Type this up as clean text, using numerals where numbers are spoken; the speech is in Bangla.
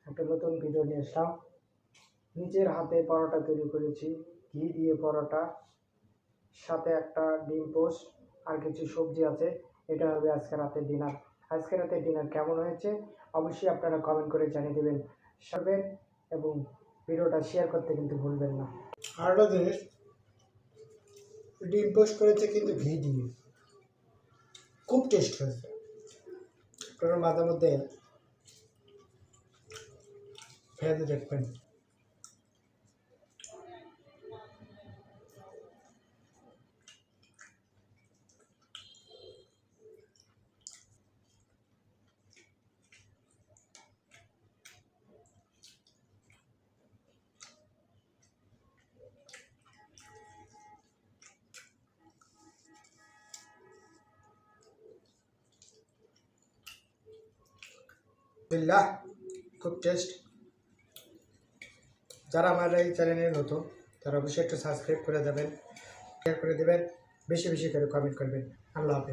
একটা নতুন ভিডিও নিয়ে আসলাম। নিজের হাতে পরোটা তৈরি করেছি, ঘি দিয়ে পরোটা, সাথে একটা ডিম পোস্ট আর কিছু সবজি আছে। এটা হবে আজকে রাতের ডিনার। আজকে রাতের ডিনার কেমন হয়েছে অবশ্যই আপনারা কমেন্ট করে জানিয়ে দেবেন সবেন, এবং ভিডিওটা শেয়ার করতে কিন্তু ভুলবেন না। আরেকটা জিনিস, ডিম পোস্ট করেছে কিন্তু ঘি দিয়ে, খুব টেস্ট হয়েছে। আপনারা মাঝে মধ্যে খেয়ে দেখবেন। বিল্লাহ, খুব টেস্ট। যারা আমার এই চ্যানেলে নতুন তারা অবশ্যই একটু সাবস্ক্রাইব করে দেবেন, শেয়ার করে দেবেন, বেশি বেশি করে কমেন্ট করবেন। আল্লাহ হাফেজ।